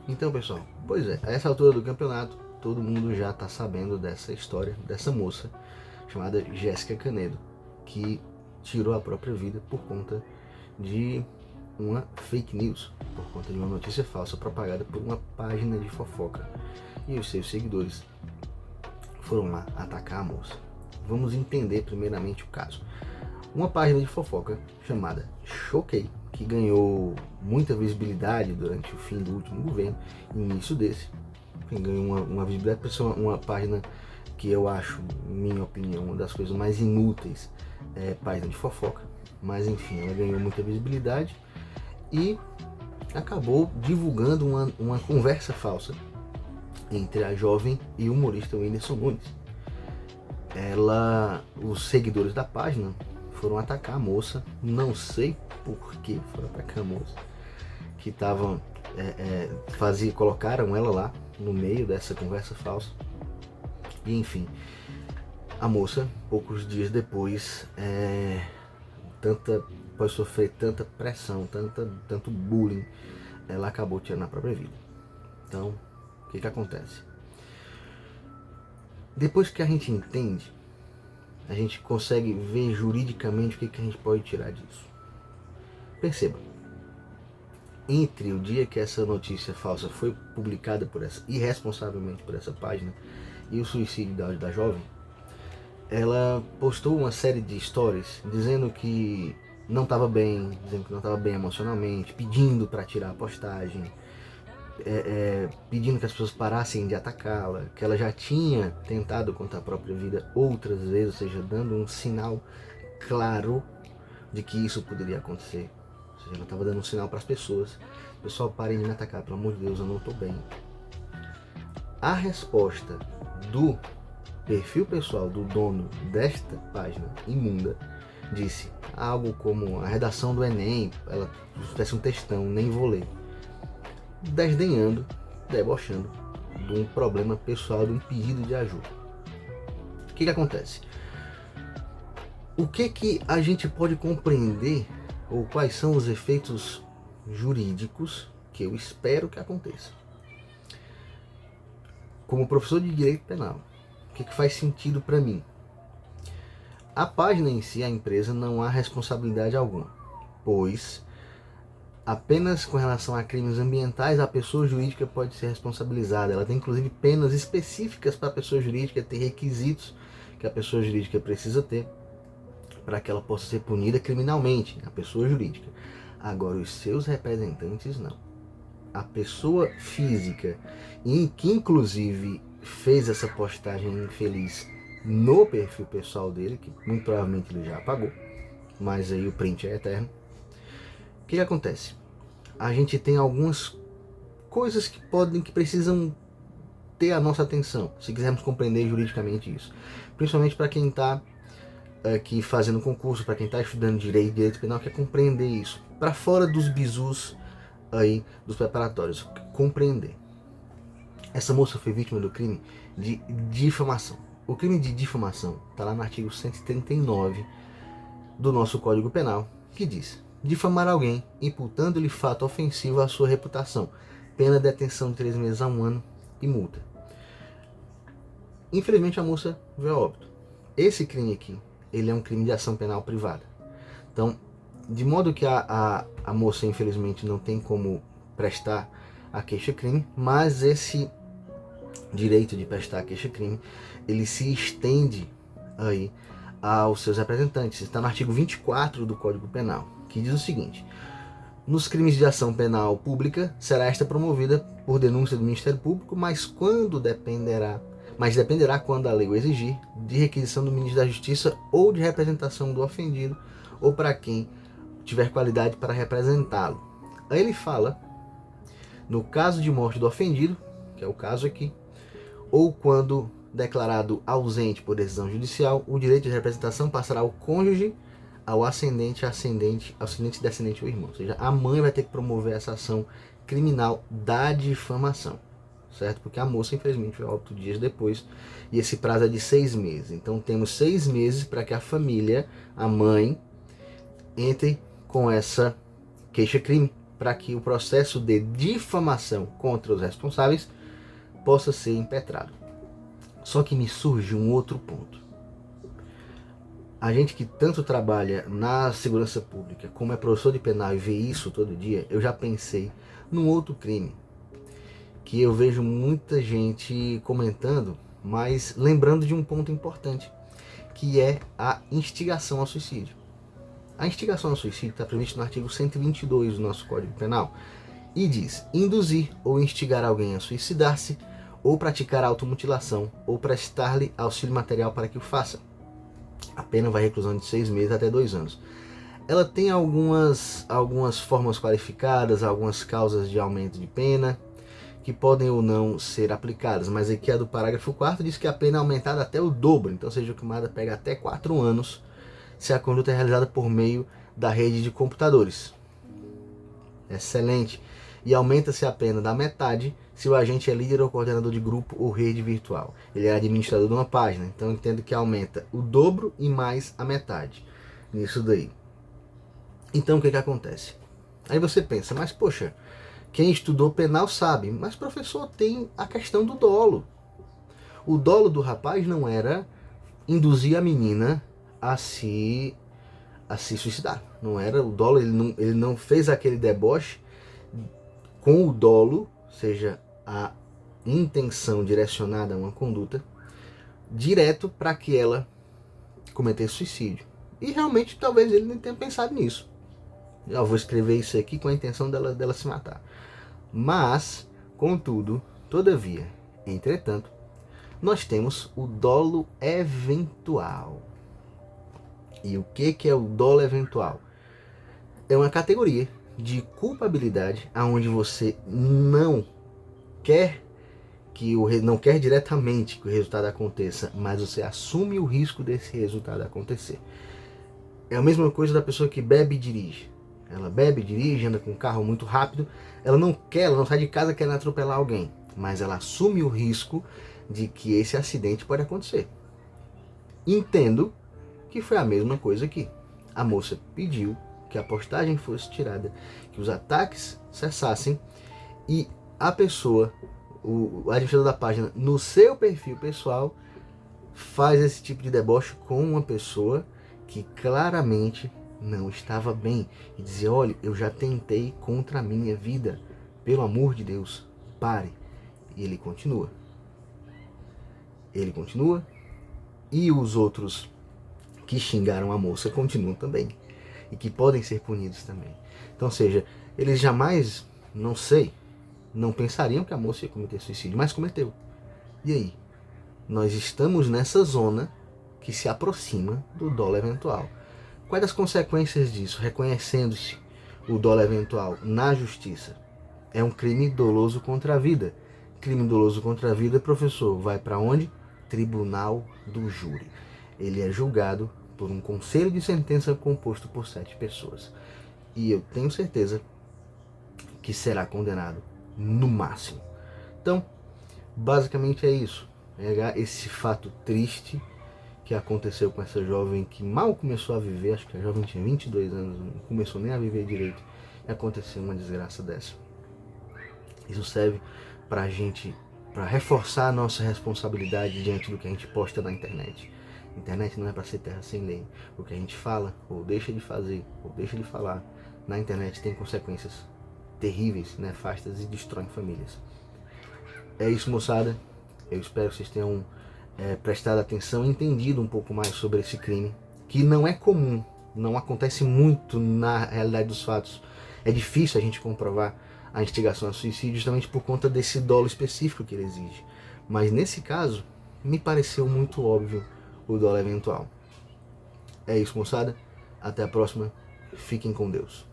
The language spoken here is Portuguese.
Então, pessoal, pois é, a essa altura do campeonato, todo mundo já está sabendo dessa história, dessa moça chamada Jéssica Canedo, que tirou a própria vida por conta de uma fake news, por conta de uma notícia falsa propagada por uma página de fofoca. E os seus seguidores foram lá atacar a moça. Vamos entender primeiramente o caso. Uma página de fofoca chamada Choquei, que ganhou muita visibilidade durante o fim do último governo, início desse, ganhou uma visibilidade por ser uma página que eu acho, minha opinião, uma das coisas mais inúteis, página de fofoca, mas enfim, ela ganhou muita visibilidade e acabou divulgando uma conversa falsa entre a jovem e o humorista Whindersson Nunes. Os seguidores da página foram atacar a moça, não sei por que foram atacar a moça, que estavam colocaram ela lá no meio dessa conversa falsa. E enfim, a moça, poucos dias depois, após sofrer tanta pressão, tanto bullying, ela acabou tirando a própria vida. Então, o que acontece? Depois que a gente entende, a gente consegue ver juridicamente o que a gente pode tirar disso. Perceba, entre o dia que essa notícia falsa foi publicada irresponsavelmente por essa página e o suicídio da jovem, ela postou uma série de stories dizendo que não estava bem, emocionalmente, pedindo para tirar a postagem, pedindo que as pessoas parassem de atacá-la, que ela já tinha tentado contra a própria vida outras vezes, ou seja, dando um sinal claro de que isso poderia acontecer. Ou seja, ela estava dando um sinal para as pessoas: pessoal, parem de me atacar, pelo amor de Deus, eu não estou bem. A resposta do perfil pessoal do dono desta página imunda disse algo como: a redação do Enem, ela fizesse um textão, nem vou ler, desdenhando, debochando de um problema pessoal, de um pedido de ajuda. O que acontece? O que a gente pode compreender, ou quais são os efeitos jurídicos que eu espero que aconteça? Como professor de direito penal, o que faz sentido para mim? A página em si, a empresa, não há responsabilidade alguma, pois apenas com relação a crimes ambientais a pessoa jurídica pode ser responsabilizada. Ela tem inclusive penas específicas para a pessoa jurídica, ter requisitos que a pessoa jurídica precisa ter para que ela possa ser punida criminalmente, a pessoa jurídica. Agora, os seus representantes não. A pessoa física, que inclusive fez essa postagem infeliz no perfil pessoal dele, que muito provavelmente ele já apagou, mas aí o print é eterno. O que acontece? A gente tem algumas coisas que precisam ter a nossa atenção, se quisermos compreender juridicamente isso. Principalmente para quem está aqui fazendo concurso, para quem está estudando direito penal, quer compreender isso. Para fora dos bizus aí dos preparatórios, compreender. Essa moça foi vítima do crime de difamação. O crime de difamação está lá no artigo 139 do nosso Código Penal, que diz: difamar alguém, imputando-lhe fato ofensivo à sua reputação, pena de detenção de 3 meses a 1 ano e multa. Infelizmente a moça veio a óbito. Esse crime aqui, ele é um crime de ação penal privada. Então, de modo que a moça infelizmente não tem como prestar a queixa-crime, mas esse direito de prestar a queixa-crime, ele se estende aí aos seus representantes. Está no artigo 24 do Código Penal, que diz o seguinte: nos crimes de ação penal pública, será esta promovida por denúncia do Ministério Público, mas dependerá, quando a lei o exigir, de requisição do Ministro da Justiça ou de representação do ofendido, ou para quem tiver qualidade para representá-lo. Aí ele fala: no caso de morte do ofendido, que é o caso aqui, ou quando declarado ausente por decisão judicial, o direito de representação passará ao cônjuge, ao ascendente, descendente ou irmão. Ou seja, a mãe vai ter que promover essa ação criminal da difamação, certo? Porque a moça, infelizmente, foi a óbito dias depois, e esse prazo é de 6 meses. Então temos 6 meses para que a família, a mãe, entre com essa queixa-crime, para que o processo de difamação contra os responsáveis possa ser impetrado. Só que me surge um outro ponto. A gente que tanto trabalha na segurança pública, como é professor de penal e vê isso todo dia, eu já pensei num outro crime que eu vejo muita gente comentando, mas lembrando de um ponto importante, que é a instigação ao suicídio. A instigação ao suicídio está prevista no artigo 122 do nosso Código Penal e diz: induzir ou instigar alguém a suicidar-se, ou praticar automutilação, ou prestar-lhe auxílio material para que o faça. A pena vai reclusão de 6 meses até 2 anos. Ela tem algumas formas qualificadas, algumas causas de aumento de pena, que podem ou não ser aplicadas, mas aqui a do parágrafo 4º diz que a pena é aumentada até o dobro, então seja julgada pega até 4 anos se a conduta é realizada por meio da rede de computadores. Excelente. E aumenta-se a pena da metade se o agente é líder ou coordenador de grupo ou rede virtual. Ele é administrador de uma página, então entendo que aumenta o dobro e mais a metade nisso daí. Então o que acontece? Aí você pensa, mas poxa, quem estudou penal sabe, mas professor, tem a questão do dolo. O dolo do rapaz não era induzir a menina a se suicidar. Não era o dolo, ele não fez aquele deboche com o dolo, seja a intenção direcionada a uma conduta, direto para que ela cometesse suicídio. E realmente talvez ele nem tenha pensado nisso. Eu vou escrever isso aqui com a intenção dela se matar. Mas, contudo, todavia, entretanto, nós temos o dolo eventual. E o que é o dolo eventual? É uma categoria de culpabilidade aonde você não quer não quer diretamente que o resultado aconteça, mas você assume o risco desse resultado acontecer. É a mesma coisa da pessoa que bebe e dirige. Ela bebe, dirige, anda com um carro muito rápido, ela não sai de casa querendo atropelar alguém, mas ela assume o risco de que esse acidente pode acontecer. Entendo que foi a mesma coisa aqui. A moça pediu que a postagem fosse tirada, que os ataques cessassem, e a pessoa, o administrador da página, no seu perfil pessoal, faz esse tipo de deboche com uma pessoa que claramente não estava bem e dizia: olha, eu já tentei contra a minha vida, pelo amor de Deus, pare. E ele continua. E os outros que xingaram a moça continuam também, e que podem ser punidos também. Então, ou seja, eles jamais, não pensariam que a moça ia cometer suicídio, mas cometeu. E aí? Nós estamos nessa zona que se aproxima do dolo eventual. Quais as consequências disso? Reconhecendo-se o dolo eventual na justiça, é um crime doloso contra a vida. Crime doloso contra a vida, professor, vai para onde? Tribunal do júri. Ele é julgado por um conselho de sentença composto por 7 pessoas. E eu tenho certeza que será condenado no máximo. Então, basicamente é isso. É esse fato triste que aconteceu com essa jovem que mal começou a viver, acho que a jovem tinha 22 anos, não começou nem a viver direito, e aconteceu uma desgraça dessa. Isso serve pra gente, para reforçar a nossa responsabilidade diante do que a gente posta na internet. A internet não é para ser terra sem lei. O que a gente fala, ou deixa de fazer, ou deixa de falar, na internet tem consequências terríveis, nefastas e destroem famílias. É isso, moçada. Eu espero que vocês tenham prestado atenção e entendido um pouco mais sobre esse crime, que não é comum, não acontece muito na realidade dos fatos. É difícil a gente comprovar a instigação a suicídio justamente por conta desse dolo específico que ele exige. Mas nesse caso, me pareceu muito óbvio o dolo eventual. É isso, moçada. Até a próxima. Fiquem com Deus.